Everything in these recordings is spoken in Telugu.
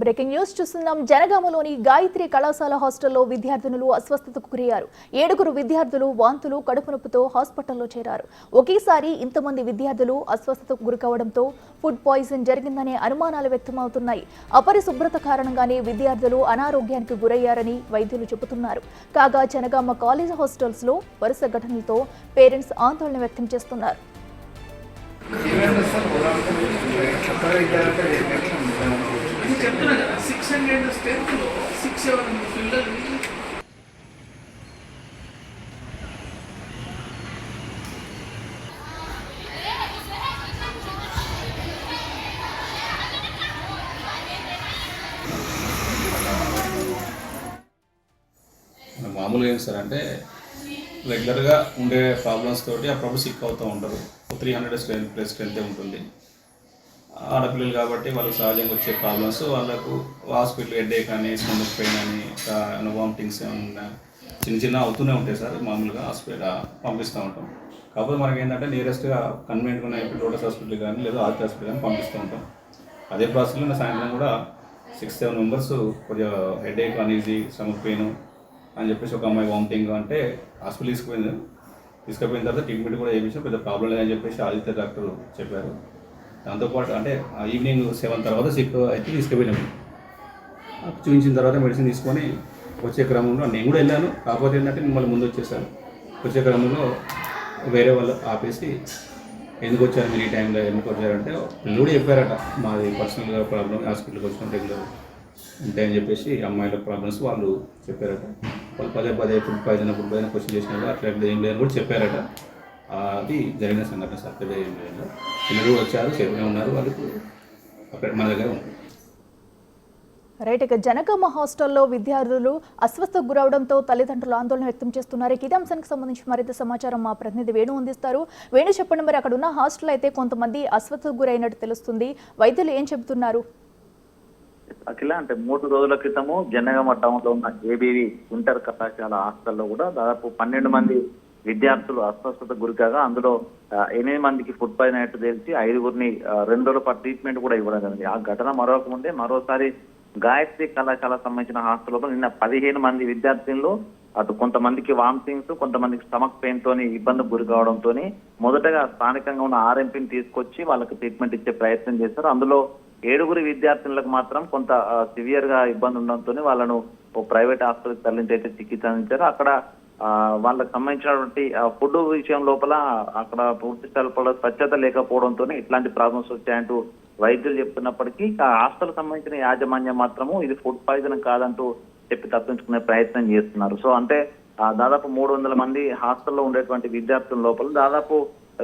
బ్రేకింగ్ న్యూస్ చూస్తున్నాం. జనగామలోని గాయత్రి కళాశాల హాస్టల్లో విద్యార్థినులు అస్వస్థతకు గురయ్యారు. 7 విద్యార్థులు వాంతులు, కడుపు నొప్పితో హాస్పిటల్లో చేరారు. ఒకేసారి ఇంతమంది విద్యార్థులు అస్వస్థతకు గురికావడంతో ఫుడ్ పాయిజన్ జరిగిందనే అనుమానాలు వ్యక్తమవుతున్నాయి. అపరిశుభ్రత కారణంగానే విద్యార్థులు అనారోగ్యానికి గురయ్యారని వైద్యులు చెబుతున్నారు. కాగా జనగామ కాలేజ్ హాస్టల్స్ లో వరుస ఘటనలతో పేరెంట్స్ ఆందోళన వ్యక్తం చేస్తున్నారు. చెప్తున్నా కదా 600 స్ట్రెంత్లో 6-7 పిల్లలు మామూలుగా ఏం సార్ అంటే రెగ్యులర్గా ఉండే ప్రాబ్లమ్స్ తోటి అప్పుడప్పుడు సిక్ అవుతూ ఉంటారు. 300 స్ట్రెంతే ఉంటుంది. ఆడపిల్లలు కాబట్టి వాళ్ళకి సహజంగా వచ్చే ప్రాబ్లమ్స్ వాళ్ళకు హాస్పిటల్ హెడేక్ కానీ, స్టమక్ పెయిన్ అని, వామిటింగ్స్ ఏమన్నా చిన్న చిన్న అవుతూనే ఉంటాయి సార్. మామూలుగా హాస్పిటల్ పంపిస్తూ ఉంటాం. కాకపోతే మనకి ఏంటంటే నియరెస్ట్గా కన్వీనియంట్గా ఉన్న లోటస్ హాస్పిటల్ కానీ లేదా ఆర్తి హాస్పిటల్ కానీ పంపిస్తూ ఉంటాం. అదే ప్రాసెస్లో సాయంత్రం కూడా 6-7 మెంబర్స్ కొద్దిగా హెడేక్, అనీజీ, స్టమక్ పెయిన్ అని చెప్పేసి ఒక అమ్మాయి వామిటింగ్ అంటే హాస్పిటల్ తీసుకుపోయిన తర్వాత ట్రీట్మెంట్ కూడా చేయించాం. పెద్ద ప్రాబ్లం లేదని చెప్పేసి ఆదిత్య డాక్టర్ చెప్పారు. దాంతోపాటు అంటే ఈవినింగ్ 7 తర్వాత సిక్ అయితే తీసుకుపోయినాము. చూపించిన తర్వాత మెడిసిన్ తీసుకొని వచ్చే క్రమంలో నేను కూడా వెళ్ళాను. కాకపోతే ఏంటంటే మిమ్మల్ని ముందు వచ్చేసాను. వచ్చే క్రమంలో వేరే వాళ్ళు ఆపేసి ఎందుకు వచ్చారు మీరు ఈ టైంలో, ఎందుకు వచ్చారంటే వీళ్ళు కూడా చెప్పారట మాది పర్సనల్గా ప్రాబ్లం, హాస్పిటల్కి వచ్చిన రెగ్యులర్ ఉంటాయని చెప్పేసి అమ్మాయిల ప్రాబ్లమ్స్ వాళ్ళు చెప్పారట. వాళ్ళు పదే ఫుడ్ పాయిజన్ క్వశ్చన్ చేసినారు. అట్లా ఏం లేదని కూడా చెప్పారట. అది జరిగిన సంఘటన సార్. పెద్ద ఏం లేదు. పిల్లలు వచ్చారు, సేఫ్గా ఉన్నారు. వాళ్ళకు అక్కడ మన దగ్గర ఉంది. రైట్. ఇక జనగామ హాస్టల్లో విద్యార్థులు అస్వస్థకు గురవడంతో తల్లిదండ్రులు ఆందోళన వ్యక్తం చేస్తున్నారు. ఇదే అంశానికి సంబంధించి మరింత సమాచారం మా ప్రతినిధి వేణు అందిస్తారు. వేణు, చెప్పండి, మరి అక్కడ ఉన్న హాస్టల్ అయితే కొంతమంది అస్వస్థకు గురైనట్టు తెలుస్తుంది. వైద్యులు ఏం చెబుతున్నారు? అఖిల, అంటే 3 రోజుల క్రితము జనగామ టౌన్ లో ఉన్న ఏబీవీ ఇంటర్ కళాశాల హాస్టల్లో కూడా దాదాపు 12 మంది విద్యార్థులు అస్వస్థత గురికాగా అందులో 8 మందికి ఫుడ్ పాయిజన్ అయినట్టు తెలిసి 5గురిని 2 రోజుల పాటు ట్రీట్మెంట్ కూడా ఇవ్వడం జరిగింది. ఆ ఘటన మరోసారి గాయత్రి కళాశాల సంబంధించిన హాస్టల్లో నిన్న 15 మంది విద్యార్థులు అటు కొంతమందికి వామిటింగ్స్, కొంతమందికి స్టమక్ పెయిన్ తోని ఇబ్బంది గురి కావడంతో మొదటగా స్థానికంగా ఉన్న ఆర్ఎంపీని తీసుకొచ్చి వాళ్ళకి ట్రీట్మెంట్ ఇచ్చే ప్రయత్నం చేశారు. అందులో 7 విద్యార్థులకు మాత్రం కొంత సివియర్ గా ఇబ్బంది ఉండడంతో వాళ్ళను ఓ ప్రైవేట్ హాస్పిటల్కి తరలించి అయితే చికిత్స అందించారు. అక్కడ వాళ్ళకి సంబంధించినటువంటి ఫుడ్ విషయం లోపల అక్కడ పూర్తి స్థాయిలో స్వచ్ఛత లేకపోవడంతో ఇట్లాంటి ప్రాబ్లమ్స్ వచ్చాయంటూ వైద్యులు చెప్తున్నప్పటికీ ఆ హాస్టల్ సంబంధించిన యాజమాన్యం మాత్రము ఇది ఫుడ్ పాయిజన్ కాదంటూ చెప్పి తప్పించుకునే ప్రయత్నం చేస్తున్నారు. సో అంటే దాదాపు 300 మంది హాస్టల్లో ఉండేటువంటి విద్యార్థుల లోపల దాదాపు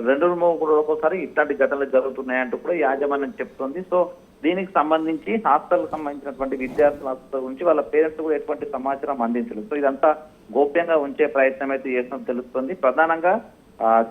2-3 ఒక్కోసారి ఇట్లాంటి ఘటనలు జరుగుతున్నాయంటూ కూడా యాజమాన్యం చెప్తుంది. సో దీనికి సంబంధించి హాస్టల్ సంబంధించినటువంటి విద్యార్థుల గురించి వాళ్ళ పేరెంట్స్ కూడా ఎటువంటి సమాచారం అందించలేదు. సో ఇదంతా గోప్యంగా ఉంచే ప్రయత్నం అయితే చేస్తున్నట్టు తెలుస్తుంది. ప్రధానంగా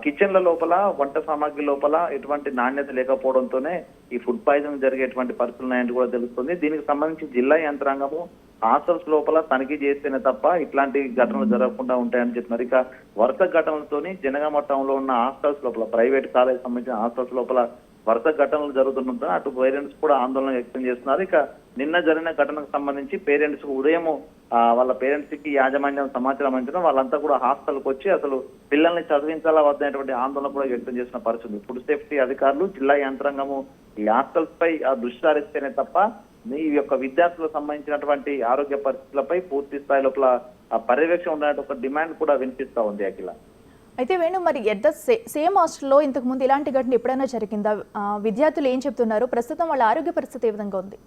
కిచెన్ల లోపల, వంట సామాగ్రి లోపల ఎటువంటి నాణ్యత లేకపోవడంతోనే ఈ ఫుడ్ పాయిజన్ జరిగేటువంటి పరిస్థితులు ఉన్నాయంటూ కూడా తెలుస్తుంది. దీనికి సంబంధించి జిల్లా యంత్రాంగము హాస్టల్స్ లోపల తనిఖీ చేస్తేనే తప్ప ఇట్లాంటి ఘటనలు జరగకుండా ఉంటాయని చెప్తున్నారు. ఇక వరుస ఘటనలతోని జనగామ టౌన్ లో ఉన్న హాస్టల్స్ లోపల, ప్రైవేట్ కాలేజ్ సంబంధించిన హాస్టల్స్ లోపల వరుస ఘటనలు జరుగుతుండటంతో అటు పేరెంట్స్ కూడా ఆందోళన వ్యక్తం చేస్తున్నారు. ఇక నిన్న జరిగిన ఘటనకు సంబంధించి పేరెంట్స్ ఉదయం వాళ్ళ పేరెంట్స్ కి యాజమాన్యం సమాచారం అందించడం, వాళ్ళంతా కూడా హాస్టల్కి వచ్చి అసలు పిల్లల్ని చదివించాలా వద్దనేటువంటి ఆందోళన కూడా వ్యక్తం చేసిన పరిస్థితి. ఫుడ్ సేఫ్టీ అధికారులు, జిల్లా యంత్రాంగము ఈ హాస్టల్స్ పై దృష్టి సారిస్తేనే తప్ప ఈ యొక్క విద్యార్థులకు సంబంధించినటువంటి ఆరోగ్య పరిస్థితులపై పూర్తి స్థాయి లోపల పర్యవేక్షణ ఉండాలంటే ఒక డిమాండ్ కూడా వినిపిస్తా ఉంది. అఖిల, అయితే వేణు, మరి సేమ్ హాస్టల్లో ఇంతకు ముందు ఇలాంటి ఘటన ఎప్పుడైనా జరిగిందా? విద్యార్థులు ఏం చెప్తున్నారు? ప్రస్తుతం వాళ్ళ ఆరోగ్య పరిస్థితి ఏ విధంగా ఉంది?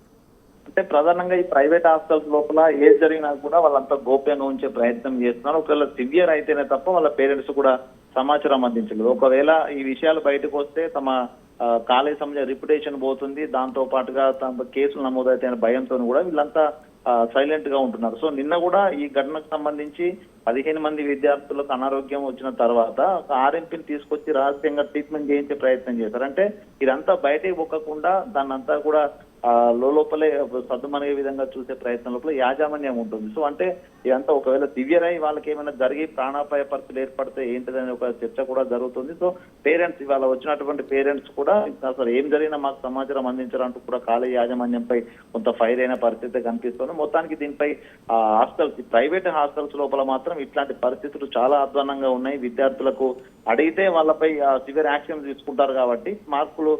అంటే ప్రధానంగా ఈ ప్రైవేట్ హాస్టల్స్ లోపల ఏది జరిగినా కూడా వాళ్ళంతా గోప్యంగా ఉంచే ప్రయత్నం చేస్తున్నారు. ఒకవేళ సివియర్ అయితేనే తప్ప వాళ్ళ పేరెంట్స్ కూడా సమాచారం అందించలేదు. ఒకవేళ ఈ విషయాలు బయటకు వస్తే తమ కాలేజ్ సంబంధించిన రిప్యుటేషన్ పోతుంది, దాంతో పాటుగా తమ కేసులు నమోదైతే భయంతో కూడా వీళ్ళంతా సైలెంట్ గా ఉంటున్నారు. సో నిన్న కూడా ఈ ఘటనకు సంబంధించి 15 మంది విద్యార్థులకు అనారోగ్యం వచ్చిన తర్వాత ఆర్ఎంపీని తీసుకొచ్చి రహస్యంగా ట్రీట్మెంట్ చేయించే ప్రయత్నం చేశారు. అంటే ఇదంతా బయటకు పొక్కకుండా దాన్ని అంతా కూడా లోపలే సద్దుమనిగే విధంగా చూసే ప్రయత్నం లోపల యాజమాన్యం ఉంటుంది. సో అంటే ఇదంతా ఒకవేళ సివియర్ అయి వాళ్ళకి ఏమైనా జరిగి ప్రాణాపాయ పరిస్థితులు ఏర్పడితే ఏంటిదని ఒక చర్చ కూడా జరుగుతుంది. సో పేరెంట్స్ ఇవాళ వచ్చినటువంటి పేరెంట్స్ కూడా అసలు ఏం జరిగినా మాకు సమాచారం అందించాలంటూ కూడా కాలేజ్ యాజమాన్యంపై కొంత ఫైర్ అయిన పరిస్థితి కనిపిస్తుంది. మొత్తానికి దీనిపై హాస్టల్స్, ప్రైవేట్ హాస్టల్స్ లోపల మాత్రం ఇట్లాంటి పరిస్థితులు చాలా అధ్వానంగా ఉన్నాయి. విద్యార్థులకు అడిగితే వాళ్ళపై సివియర్ యాక్షన్ తీసుకుంటారు కాబట్టి మార్కులు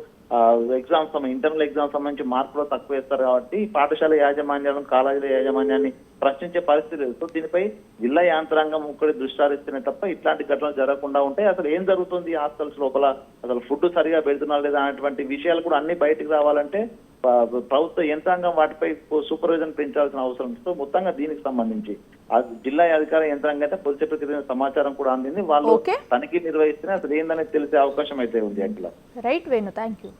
ఇంటర్నల్ ఎగ్జామ్స్ సంబంధించి మార్కులు తక్కువ వేస్తారు కాబట్టి పాఠశాల యాజమాన్యాలను, కాలేజీల యాజమాన్యాన్ని ప్రశ్నించే పరిస్థితి లేదు. సో దీనిపై జిల్లా యాంత్రాంగం ఒక్కడి దృష్టి సారిస్తేనే తప్ప ఇట్లాంటి ఘటనలు జరగకుండా ఉంటాయి. అసలు ఏం జరుగుతుంది హాస్టల్స్ లోపల, అసలు ఫుడ్ సరిగా పెడుతున్నారు లేదా అనేటువంటి విషయాలు కూడా అన్ని బయటకు రావాలంటే ప్రభుత్వ యంత్రాంగం వాటిపై సూపర్విజన్ పెంచాల్సిన అవసరం ఉంది. సో మొత్తంగా దీనికి సంబంధించి ఆ జిల్లా అధికార యంత్రాంగం అయితే కొద్దిసేపటి సమాచారం కూడా అందింది. వాళ్ళు తనిఖీ నిర్వహిస్తేనే అసలు ఏందనేది తెలిసే అవకాశం అయితే ఉంది. అట్లా రైట్ వేణు, థ్యాంక్ యూ.